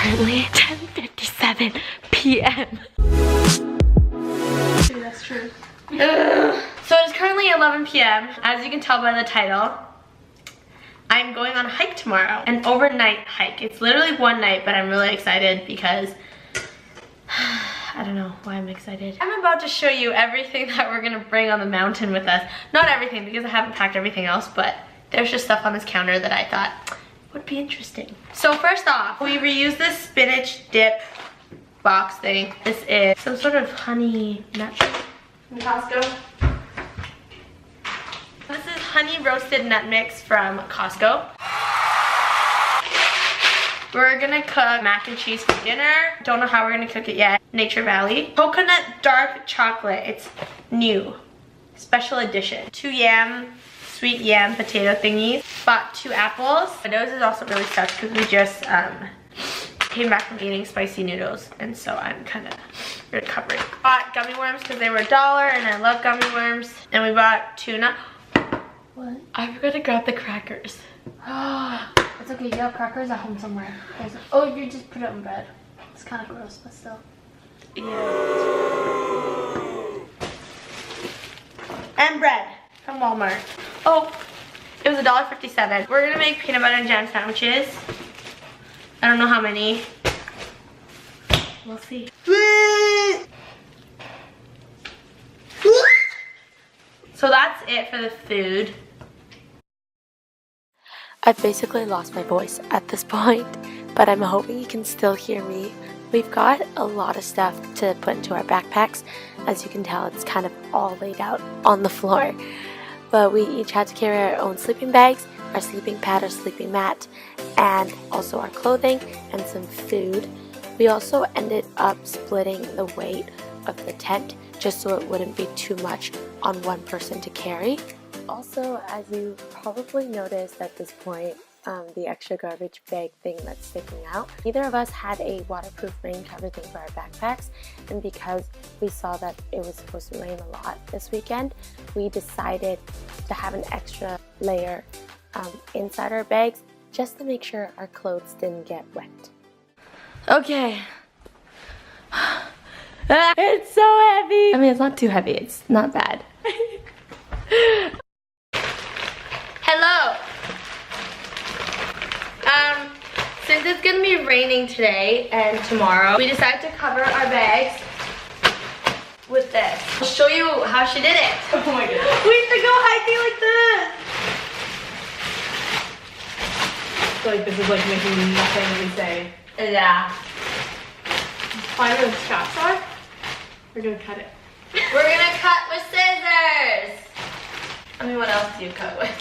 currently 10:57 p.m. Dude, that's true. So it's currently 11 p.m. As you can tell by the title, I'm going on a hike tomorrow. An overnight hike. It's literally one night, but I'm really excited because I don't know why I'm excited. I'm about to show you everything that we're gonna bring on the mountain with us. Not everything, because I haven't packed everything else, but there's just stuff on this counter that I thought would be interesting. So first off, we reused this spinach dip box thing. This is some sort of honey nut from Costco. This is honey roasted nut mix from Costco. We're gonna cook mac and cheese for dinner. Don't know how we're gonna cook it yet. Nature Valley. Coconut dark chocolate. It's new. Special edition. 2 sweet yam potato thingies. Bought 2 apples. My nose is also really stuck because we just came back from eating spicy noodles, and so I'm kind of recovering. Bought gummy worms because they were $1 and I love gummy worms. And we bought tuna. What? I forgot to grab the crackers. It's okay, you have crackers at home somewhere. Oh, you just put it on bread. It's kind of gross, but still. Yeah. And bread from Walmart. Oh, it was $1.57. We're gonna make peanut butter and jam sandwiches. I don't know how many. We'll see. So that's it for the food. I've basically lost my voice at this point, but I'm hoping you can still hear me. We've got a lot of stuff to put into our backpacks. As you can tell, it's kind of all laid out on the floor. But we each had to carry our own sleeping bags, our sleeping pad, our sleeping mat, and also our clothing and some food. We also ended up splitting the weight of the tent just so it wouldn't be too much on one person to carry. Also, as you probably noticed at this point, the extra garbage bag thing that's sticking out. Neither of us had a waterproof rain cover thing for our backpacks, and because we saw that it was supposed to rain a lot this weekend, we decided to have an extra layer inside our bags just to make sure our clothes didn't get wet. Okay. It's so heavy. I mean, it's not too heavy. It's not bad. Hello. Since it's gonna be raining today and tomorrow, we decided to cover our bags with this. I'll show you how she did it. Oh my god. We have to go hiking like this. I feel like this is like making nothing we say. Yeah. Find where the straps are. We're gonna cut it. We're gonna cut with scissors. I mean, what else do you cut with?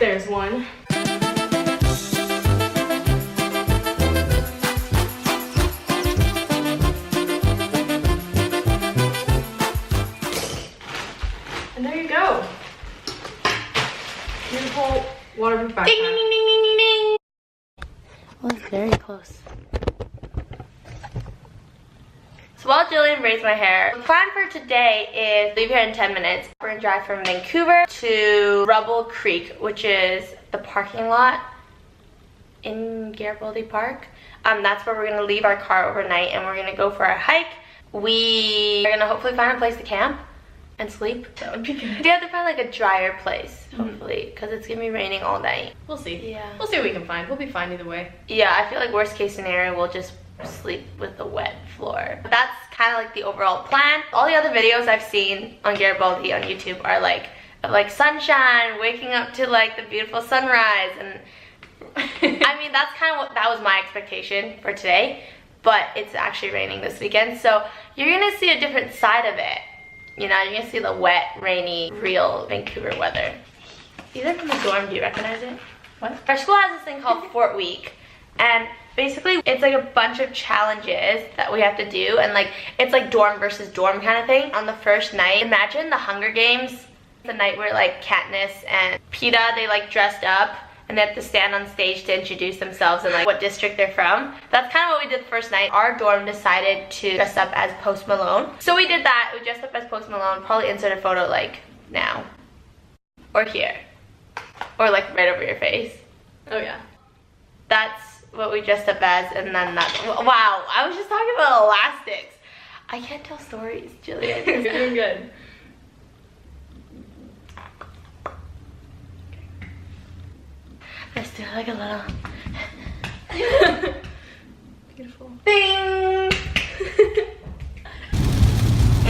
There's one. And there you go. Beautiful waterproof backpack. Ding, ding, ding, ding, ding, ding. Well, it's very close. So while Jillian braids my hair, the plan for today is leave here in 10 minutes. We're gonna drive from Vancouver to Rubble Creek, which is the parking lot in Garibaldi Park. That's where we're gonna leave our car overnight and we're gonna go for our hike. We are gonna hopefully find a place to camp and sleep. That would be good. We have to find like a drier place, hopefully, because it's gonna be raining all night. We'll see. Yeah. We'll see what we can find. We'll be fine either way. Yeah, I feel like worst case scenario, we'll just sleep with the wet floor. That's kind of like the overall plan. All the other videos I've seen on Garibaldi on YouTube are like sunshine, waking up to like the beautiful sunrise, and I mean that's kind of what that was my expectation for today, but it's actually raining this weekend, so you're gonna see a different side of it. You know, you're gonna see the wet, rainy, real Vancouver weather. These are from the dorm. Do you recognize it? What? Our school has this thing called Fort Week, and basically it's like a bunch of challenges that we have to do, and like it's like dorm versus dorm kind of thing. On the first night, imagine the Hunger Games, the night where like Katniss and Peeta, they like dressed up and they have to stand on stage to introduce themselves and like what district they're from. That's kind of what we did the first night. Our dorm decided to dress up as Post Malone, so we did that. We dressed up as Post Malone. Probably insert a photo like now or here or like right over your face. Oh yeah. That's what we dressed up as, and then that. Wow, I was just talking about elastics. I can't tell stories, Jillian. You're doing good. Let's do like a little. Beautiful. Ding!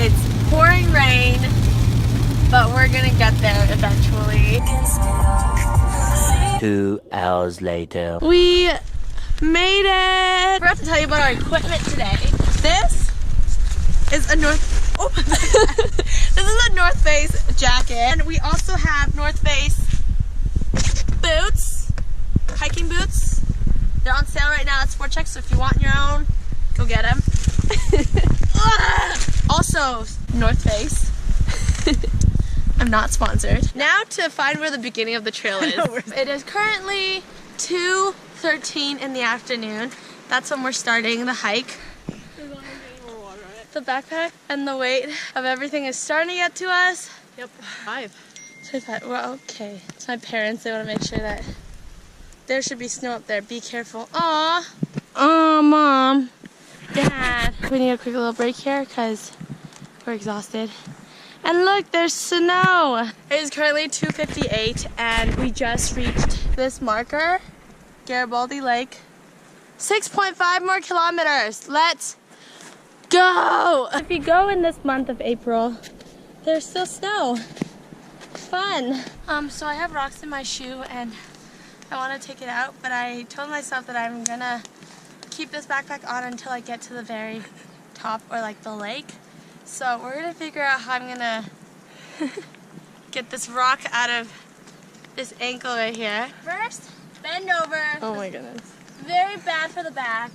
It's pouring rain, but we're gonna get there eventually. 2 hours later. We made it! I forgot to tell you about our equipment today. This is a this is a North Face jacket. And we also have North Face boots, hiking boots. They're on sale right now at Sport Check, so if you want your own, go get them. Also, North Face. I'm not sponsored. Now to find where the beginning of the trail is. It is currently 2:13 in the afternoon. That's when we're starting the hike. The backpack and the weight of everything is starting to get to us. Yep, 5. Well, okay. It's my parents. They want to make sure that there should be snow up there. Be careful. Aw. Oh, Mom. Dad. We need a quick little break here because we're exhausted. And look, there's snow. It is currently 2:58 and we just reached this marker, Garibaldi Lake. 6.5 more kilometers. Let's go. If you go in this month of April, there's still snow. Fun. So I have rocks in my shoe and I want to take it out, but I told myself that I'm gonna keep this backpack on until I get to the very top or like the lake. So we're gonna figure out how I'm gonna get this rock out of this ankle right here. First, bend over. Oh my goodness. Very bad for the back.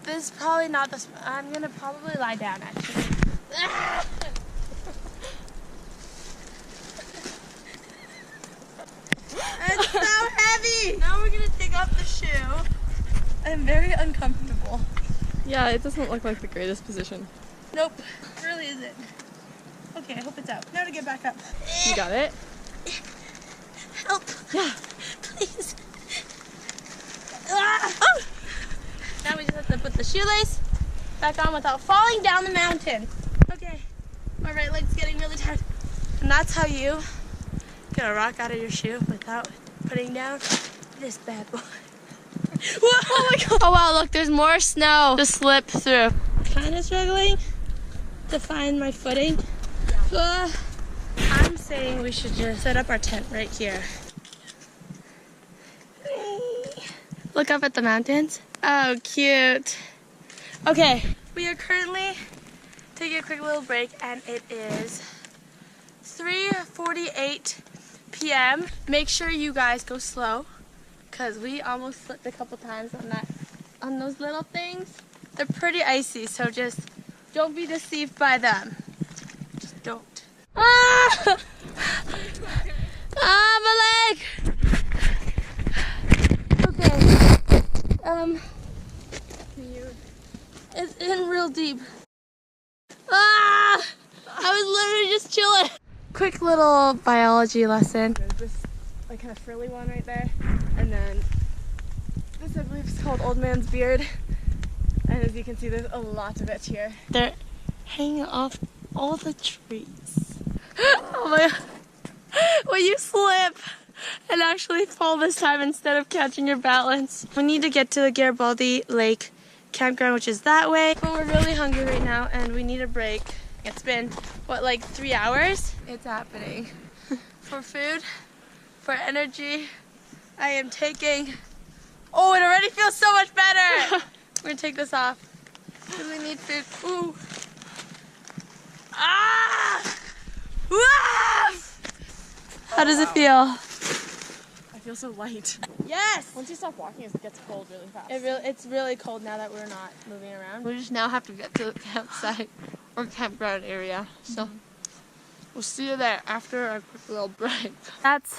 This is probably not the. I'm gonna probably lie down actually. It's so heavy. Now we're gonna take off the shoe. I'm very uncomfortable. Yeah, it doesn't look like the greatest position. Nope, it really isn't. Okay, I hope it's out. Now to get back up. You got it? Help. Yeah. Please. Ah! Oh. Now we just have to put the shoelace back on without falling down the mountain. Okay, my right leg's getting really tired. And that's how you get a rock out of your shoe without putting down this bad boy. Whoa, oh my God. Oh wow, look, there's more snow to slip through. Kind of struggling to find my footing. I'm saying we should just set up our tent right here. Look up at the mountains. Oh, cute. Okay, we are currently taking a quick little break and it is 3:48 p.m. Make sure you guys go slow because we almost slipped a couple times on those little things. They're pretty icy, so just don't be deceived by them. Just don't. Ah! Ah, my leg! Okay. It's in real deep. Ah! I was literally just chilling. Quick little biology lesson. There's this like kind of frilly one right there, and then this I believe is called Old Man's Beard. And as you can see, there's a lot of it here. They're hanging off all the trees. Oh my God. Will you slip and actually fall this time instead of catching your balance? We need to get to the Garibaldi Lake campground, which is that way. But we're really hungry right now and we need a break. It's been, what, like 3 hours? It's happening. For food, for energy, I am taking... Oh, it already feels so much better! We're gonna take this off because we need food. Ooh. Ah! Ah! How does it feel? I feel so light. Yes! Once you stop walking, it gets cold really fast. It's really cold now that we're not moving around. We just now have to get to the campsite or campground area. So we'll see you there after a quick little break. That's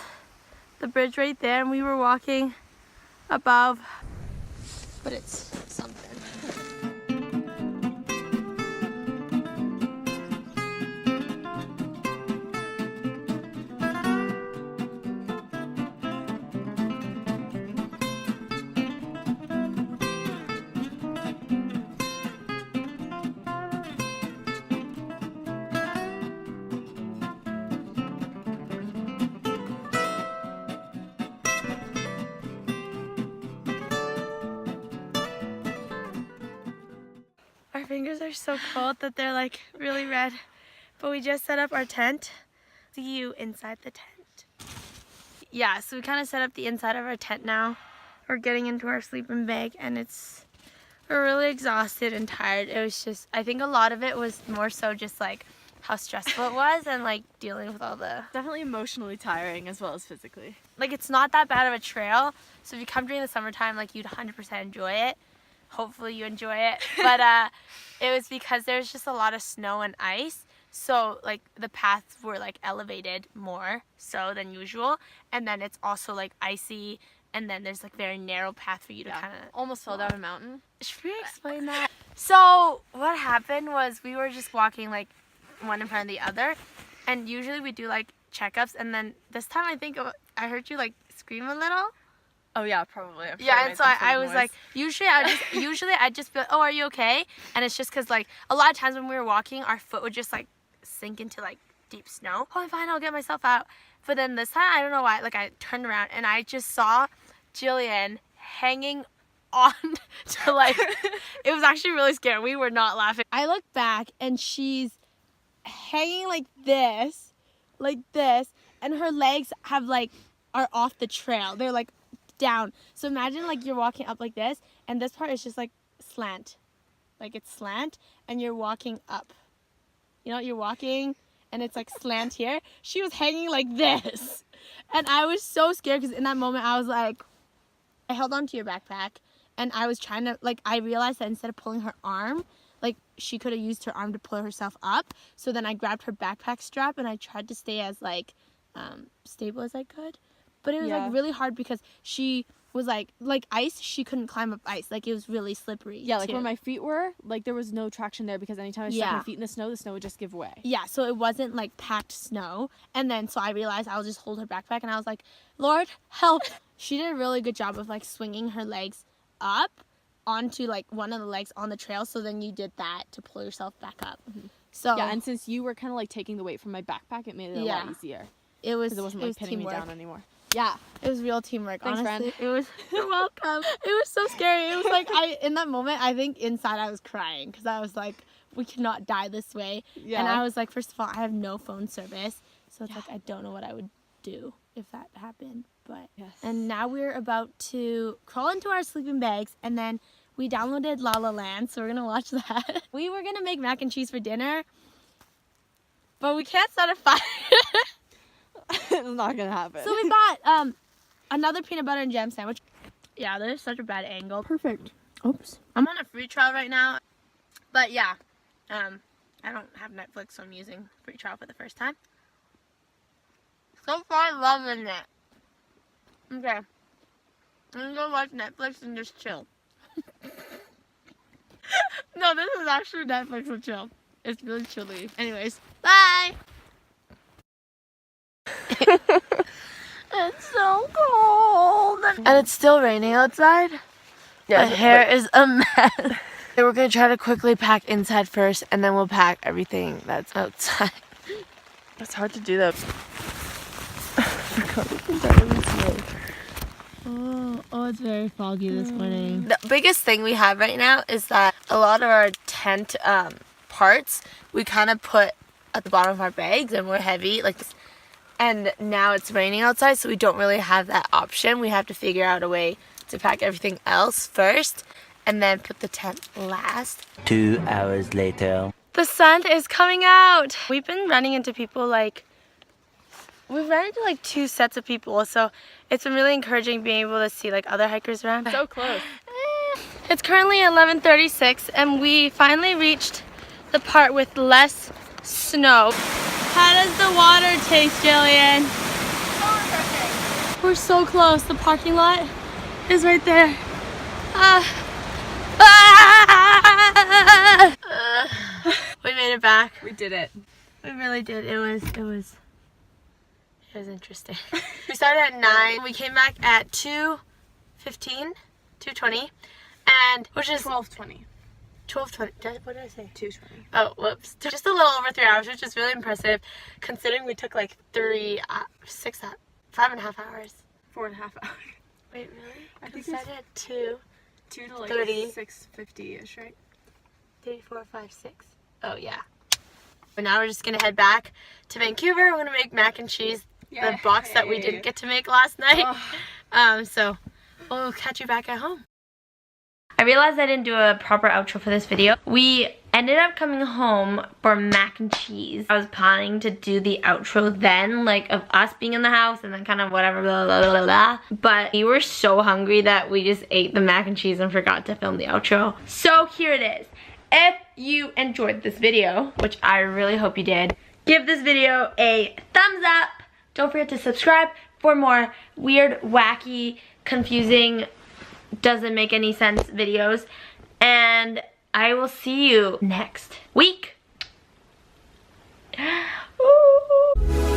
the bridge right there, and we were walking above, but it's something. Our fingers are so cold that they're like really red. But we just set up our tent. See you inside the tent. Yeah, so we kind of set up the inside of our tent now. We're getting into our sleeping bag and we're really exhausted and tired. It was just, I think a lot of it was more so just like how stressful it was and like dealing with all the... Definitely emotionally tiring as well as physically. Like it's not that bad of a trail. So if you come during the summertime, like you'd 100% enjoy it. Hopefully you enjoy it. But it was because there's just a lot of snow and ice. So like the paths were like elevated more so than usual. And then it's also like icy. And then there's like very narrow path for you to kind of almost fell down a mountain. Should we explain that? So what happened was we were just walking like one in front of the other, and usually we do like checkups, and then this time I think I heard you like scream a little. Oh yeah, probably. Yeah, and so I was like, usually I'd just be like, oh, are you okay? And it's just because like a lot of times when we were walking, our foot would just like sink into like deep snow. Oh, I'm fine, I'll get myself out. But then this time, I don't know why, like I turned around and I just saw Jillian hanging on to like, it was actually really scary. We were not laughing. I look back and she's hanging like this, and her legs have like, are off the trail. They're like down. So imagine like you're walking up like this, and this part is just like slant. Like it's slant, and you're walking up. You know, you're walking, and it's like slant here. She was hanging like this. And I was so scared because in that moment I was like, I held on to your backpack and I was trying to, like, I realized that instead of pulling her arm, like she could have used her arm to pull herself up. So then I grabbed her backpack strap and I tried to stay as like stable as I could. But it was like really hard because she was like ice, she couldn't climb up ice. Like it was really slippery. Yeah, like where my feet were, like there was no traction there because anytime I stuck my feet in the snow would just give way. Yeah, so it wasn't like packed snow. And then so I realized I'll just hold her backpack and I was like, Lord, help. She did a really good job of like swinging her legs up onto like one of the legs on the trail. So then you did that to pull yourself back up. Mm-hmm. So yeah, and since you were kind of like taking the weight from my backpack, it made it a lot easier. It was, because it wasn't like pinning teamwork. Me down anymore. Yeah, it was real teamwork. Thanks, honestly. friend. It was. You're welcome. It was so scary. It was like in that moment, I think inside I was crying because I was like, we cannot die this way. Yeah. And I was like, first of all, I have no phone service, so it's like I don't know what I would do if that happened. But and now we're about to crawl into our sleeping bags, and then we downloaded La La Land, so we're gonna watch that. We were gonna make mac and cheese for dinner, but we can't start a fire. It's not gonna happen. So we bought another peanut butter and jam sandwich. Yeah, there's such a bad angle. Perfect. Oops. I'm on a free trial right now, but yeah, I don't have Netflix, so I'm using free trial for the first time. So far, loving it. Okay, I'm gonna go watch Netflix and just chill. No, this is actually Netflix and chill. It's really chilly. Anyways, bye. It's so cold. And it's still raining outside. Yeah, my hair is a mess. We're gonna try to quickly pack inside first, and then we'll pack everything that's outside. It's hard to do that. Oh, it's very foggy this morning. The biggest thing we have right now is that a lot of our tent parts we kind of put at the bottom of our bags, and we're heavy like this. And now it's raining outside, so we don't really have that option. We have to figure out a way to pack everything else first and then put the tent last. 2 hours later. The sun is coming out. We've been running into people we've run into like 2 sets of people, so it's been really encouraging being able to see like other hikers around. So close. It's currently 11:36 and we finally reached the part with less snow. How does the water taste, Jillian? We're so close. The parking lot is right there. We made it back. We did it. We really did. It was interesting. We started at 9. We came back at 2:15, 2:20, and which is 12:20. 12:20. What did I say? 2:20. Oh, whoops. Just a little over 3 hours, which is really impressive considering we took like 5.5 hours. 4.5 hours. Wait, really? I think we started at 2 to like 30. 6:50ish, right? 3, 4, 5, 6. Oh yeah. But now we're just gonna head back to Vancouver. We're gonna make mac and cheese, the box that we didn't get to make last night. So we'll catch you back at home. I realized I didn't do a proper outro for this video. We ended up coming home for mac and cheese. I was planning to do the outro then, like of us being in the house and then kind of whatever, blah, blah, blah, blah. But we were so hungry that we just ate the mac and cheese and forgot to film the outro. So here it is. If you enjoyed this video, which I really hope you did, give this video a thumbs up. Don't forget to subscribe for more weird, wacky, confusing, doesn't make any sense videos. And I will see you next week. Ooh.